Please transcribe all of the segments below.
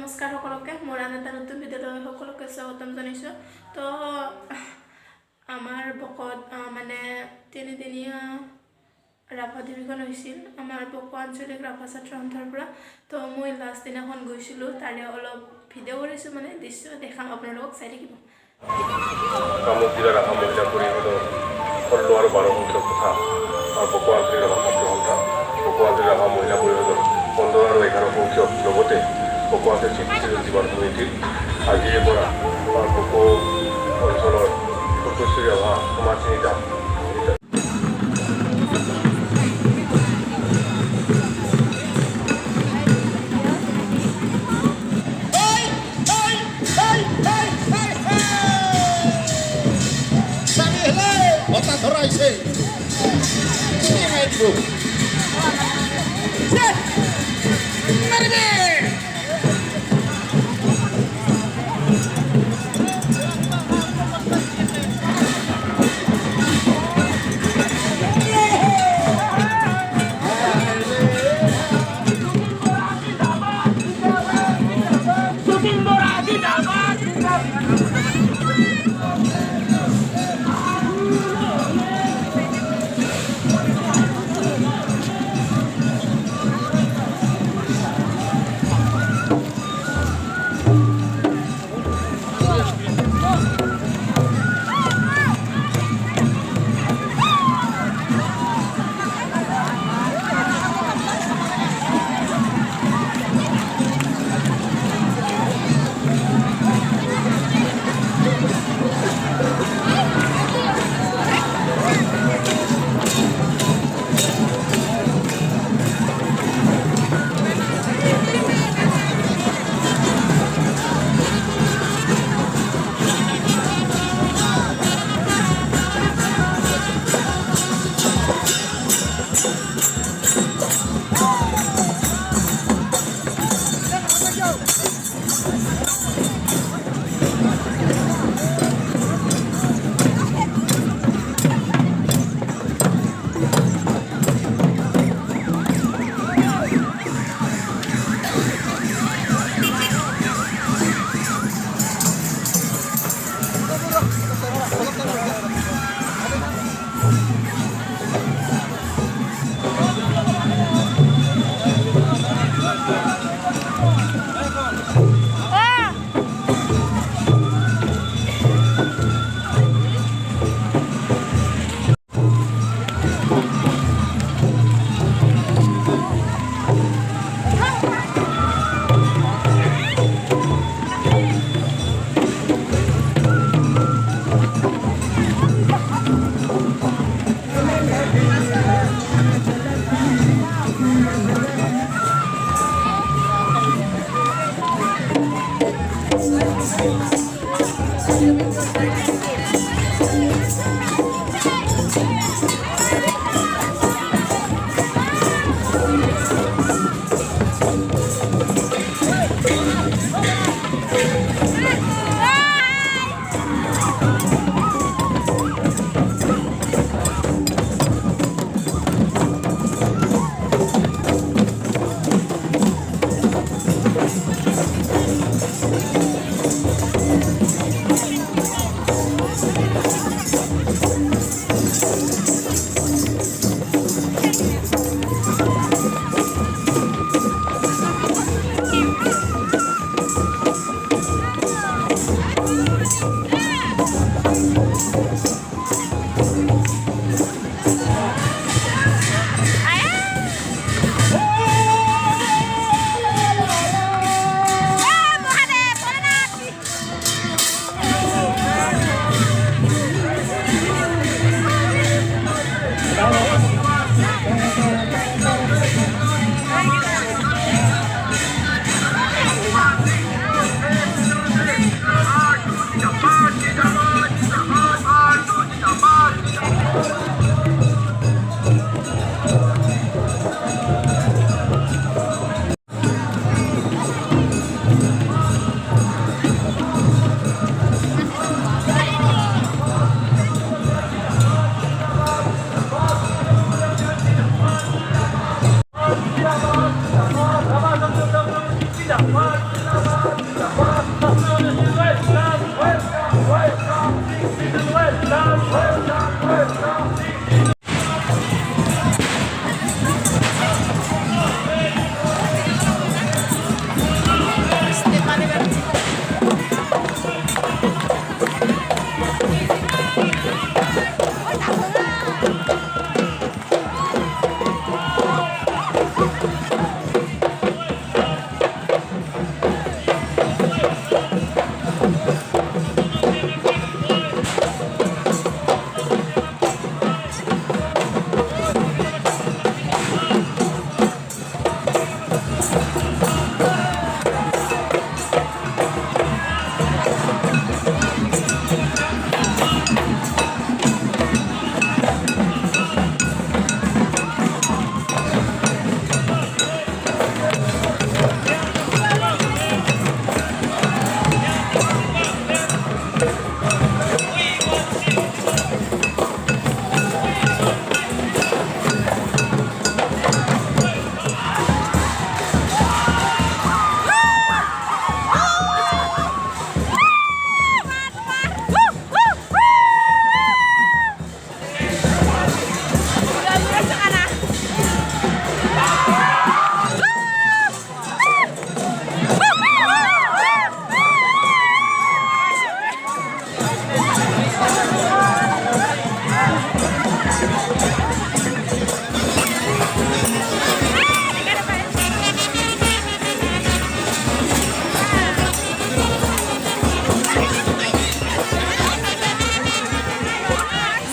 নমস্কাৰ সকলোকে মোৰ আন এটা নতুন ভিডিঅ'লৈ সকলোকে স্বাগতম জনাইছোঁ। তো আমাৰ বকত মানে তিনিদিনীয়া ৰাভা অধিৱেশন হৈছিল আমাৰ বক আঞ্চলিক ৰাভা ছাত্ৰ সন্থাৰ পৰা। তো মই লাষ্ট দিনাখন গৈছিলোঁ, তাৰে অলপ ভিডিঅ' কৰিছোঁ, মানে দৃশ্য দেখাম আপোনালোকক, চাই থাকিব। কামৰূপ জিলা ৰাভা মহিলা পৰিষদৰ 16 আৰু 12 সংখ্যক তথা বক আঞ্চলিক ৰাভা ছাত্ৰ সন্থা বক আঞ্চলিক ৰাভা মহিলা পৰিষদৰ 15 আৰু 11 সংখ্যক লগতে বক আঞ্চলিক চিকিৎসা জীৱন সমিতিৰ আজিৰে পৰা বক অঞ্চলৰ সদস্য ৰাভা সমাজসেৱিকা ধৰাইছে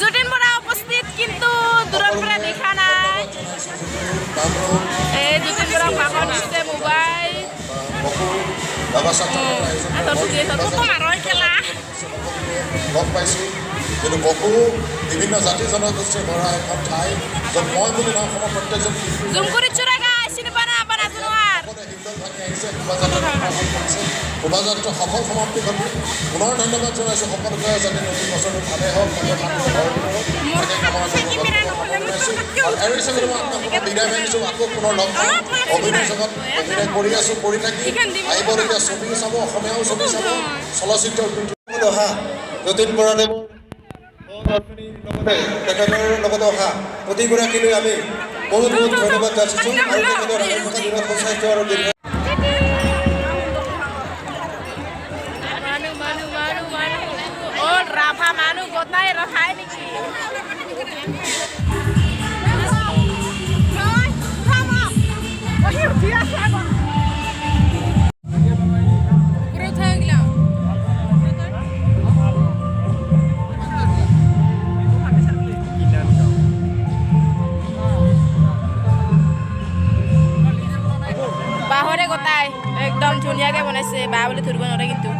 জুটিন বৰা উপস্থিত কিন্তু দূৰৰ পৰা দেখা নাই এই জুটিন বৰা ভাগৰ দিছে মোবাইল গম পাইছোঁ কিন্তু বকো বিভিন্ন জাতি জনগোষ্ঠীৰ ভৰা এখন ঠাই য'ত মই বুলি নহয় অসমৰ প্ৰত্যেকজন জুম কৰি চুৰাগা চিনি পানা আপনা জনোৱাৰ হিন্দল ভাঙি আহিছে শোভাযাত্ৰা সফল সমাপ্তি ঘটি পুনৰ ধন্যবাদ জনাইছোঁ সকলোকে যাতে নতুন বছৰটো ভালে হওক বিদায় মাগিছোঁ আকৌ পুনৰ লগ পাম অভিনয় জগত অভিনয় কৰি আছোঁ কৰি থাকি আহিবলগীয়া ছবি চাব অসমীয়াও ছবি চাব চলচ্চিত্ৰ অহা যতীন বৰাদেৱ তেখেতৰ লগতে অহা প্ৰতিগৰাকীলৈ আমি বহুত বহুত ধন্যবাদ যাচিছোঁ আৰু তেখেতৰ সুস্বাস্থ্য আৰু দীৰ্ঘ ৰাভা মানুহ গোটাই ৰখাই নেকি বাঁহৰে গোটাই একদম ধুনীয়াকৈ বনাইছে বাঁহ বুলি ধৰিব নোৱাৰে কিন্তু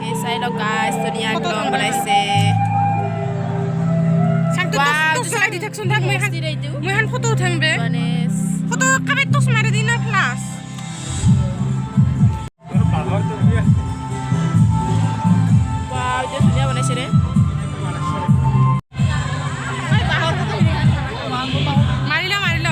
এই চাই লওক গাছ ধুনীয়া একদম বনাইছে ফটো উঠাম বে ফটো কাবে টচ মাৰি দি না প্লাছ ধুনীয়া বনাইছে ৰে মাৰি ল মাৰি ল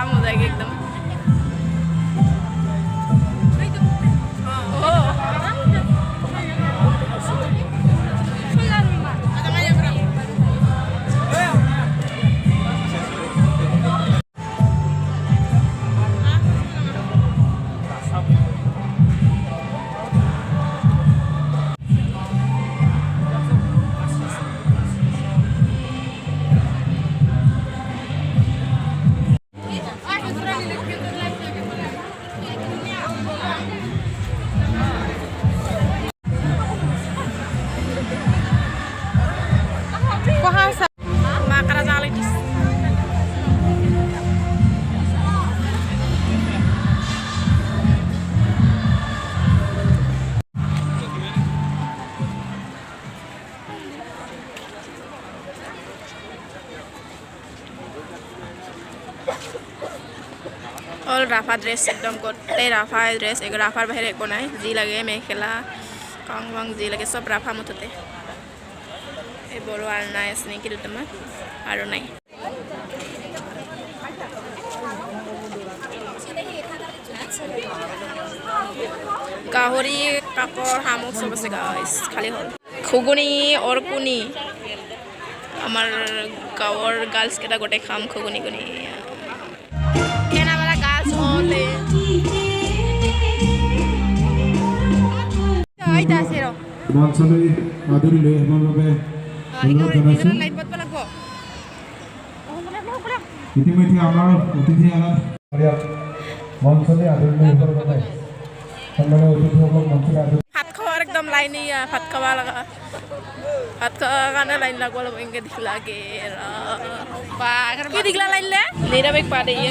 মজা একদম হ'ল ৰাভা ড্ৰেছ একদম গোটেই ৰাভা ড্ৰেছ ৰাভাৰ বাহিৰে একো নাই যি লাগে মেখেলা কং বং যি লাগে চব ৰাভা মুঠতে এই বড়ো আৰু নাই আছে নেকি দুটামান আৰু নাই গাহৰি কাকৰ শামুক চব আছে গাইছ খালী হ'ল খুগুনি অৰকুনি আমাৰ গাঁৱৰ গাৰ্লছকেইটা গোটেই খাম খুগুনি কুনি কেনাবাৰা গাৰ্লছ হ'লে মঞ্চলৈ আদৰি লৈ আহিবৰ বাবে অনুৰোধ জনাইছোঁ ইতিমধ্যে আমাৰ অতিথি আনাত মঞ্চলৈ আদৰি লৈ আহিবৰ বাবে সন্মানীয় অতিথিসকল মঞ্চলৈ আদৰি ভাত খোৱাৰ একদম লাইন ভাত খাব লগা ভাত খোৱাৰ কাৰণে লাইন লাগব অলপ এনেকৈ দিখলাগে কি দিখলা লাইন লে নিৰামিষ পা দিয়ে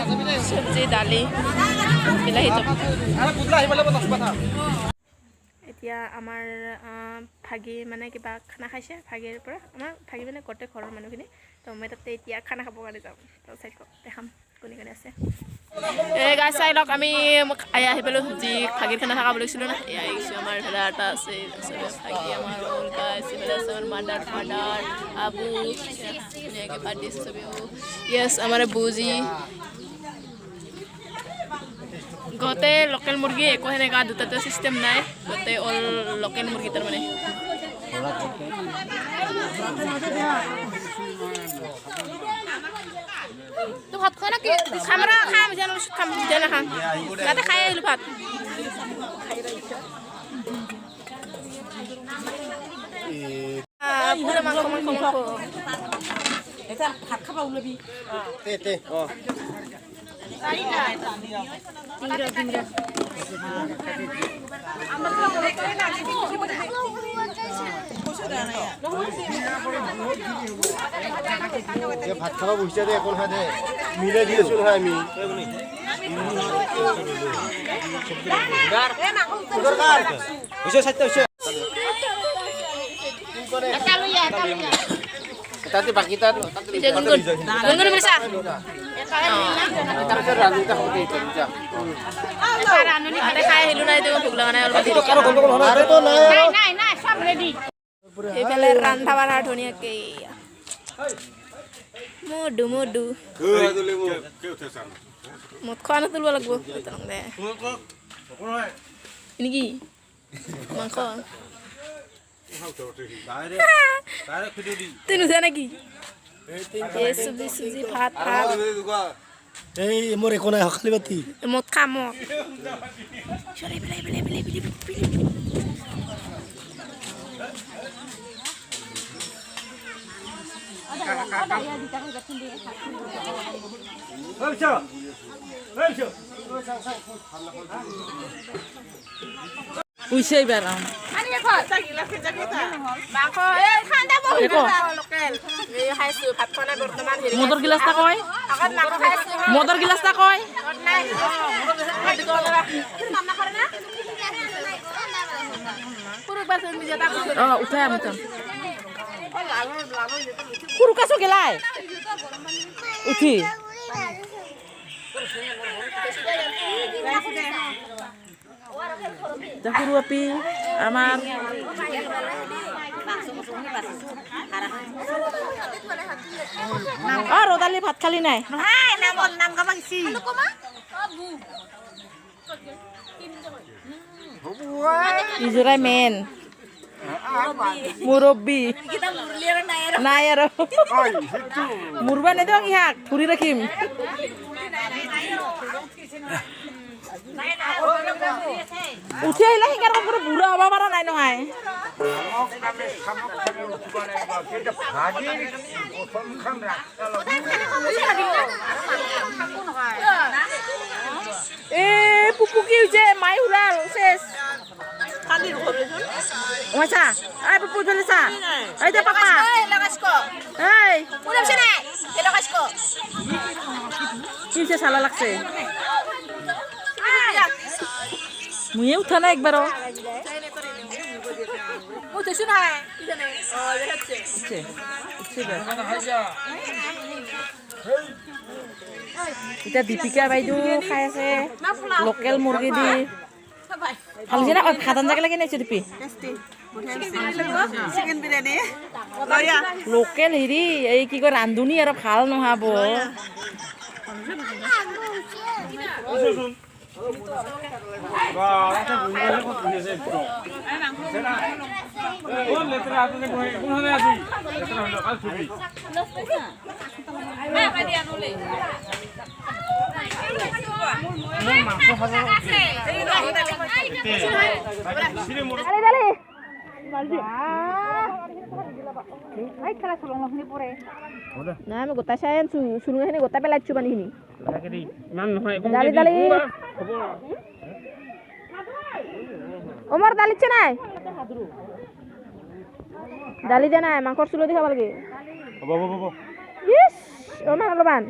চব্জি দালি বিলাহী এতিয়া আমাৰ ভাগি মানে কিবা খানা খাইছে ভাগিৰ পৰা আমাৰ ভাগি মানে গোটেই ঘৰৰ মানুহখিনি তো মই তাতে এতিয়া খানা খাবৰ কাৰণে যাম তো চাই দেখাম কোনে কোনে আছে এই গাই চাই লওক আমি আহি পালোঁ যি ভাগিৰ খানা থকা বুলিছিলোঁ না এয়া আহিছোঁ আমাৰ ভেলা এটা আছে ভাগি আমাৰ হ'ল গাইছ আছে আমাৰ মাদাৰ ফাদাৰ আবু ধুনীয়াকৈ ভাত দিছে চবেও য়েছ আমাৰ বুজি গোটেই লোকেল মুৰ্গী একো সেনেকুৱা দুটাতে চিষ্টেম নাই গোটেই অল লোকেল মুৰ্গী তাৰমানে তো ভাত খোৱা নাকি খাম জানো খাম তাতে খাই আহিলোঁ ভাত পুৰা মাংস এটা ভাত খাবা ওলাবি ভাত খাব বহিছে দে একো নহয় দে মিলাই দি আছোঁ নহয় আমি তাতে বাকী তাত খাই আহিলোঁ নাই ভোক লগা নাই এইফালে ৰন্ধা বঢ়া ধুনীয়াকৈ মধু মধু মদ খোৱা তুলিব লাগিব নেকি মাংস তুই নুঠা নেকি চব্জি চব্জি ভাত ভাত এই মোৰ একো নাই খালি বাতি মদ খা মদ পইচা এইবাৰ মদৰ গিলাচটা কয় মদৰ গিলাচটা কয় উঠাই আমতন সৰু কাছো গেলাই উঠি সৰু আপি আমাৰ ৰদালি ভাত খালি নাই ইজোৰাই মেইন মুৰব্বী নাই আৰু মুৰবা নেদিওঁ ইহাক ধৰি ৰাখিম উঠি আহিলে শিকাৰ পৰা বুঢ়া হ'ব পৰা নাই নহয় এ পুপুকি হৈছে মাই উৰাল শেষ ওইছা আই পুপু ফেলেছা এই দে পাপা এই কিছে চালা লাগছে মুয়ে উঠা না একবারও উঠেছো না উঠছে এতিয়া দীপিকা বাইদেউ খাই আছে লোকেল মুৰ্গী দি ভাল হৈছে না ভাত আঞ্জা কেনেকৈ নাইছে দীপি চিকেন বিৰিয়ানী লোকেল হেৰি এই কি কয় ৰান্ধনি আৰু ভাল নহ'ব নাই আমি গোটাই চাই আনছো চুলুঙাখিনি গোটাই পেলাইছো পানীখিনি দালি দালি অমৰ দালিছে নাই দালি দিয়া নাই মাংসৰ চুলো দি খাব লাগে অলপমান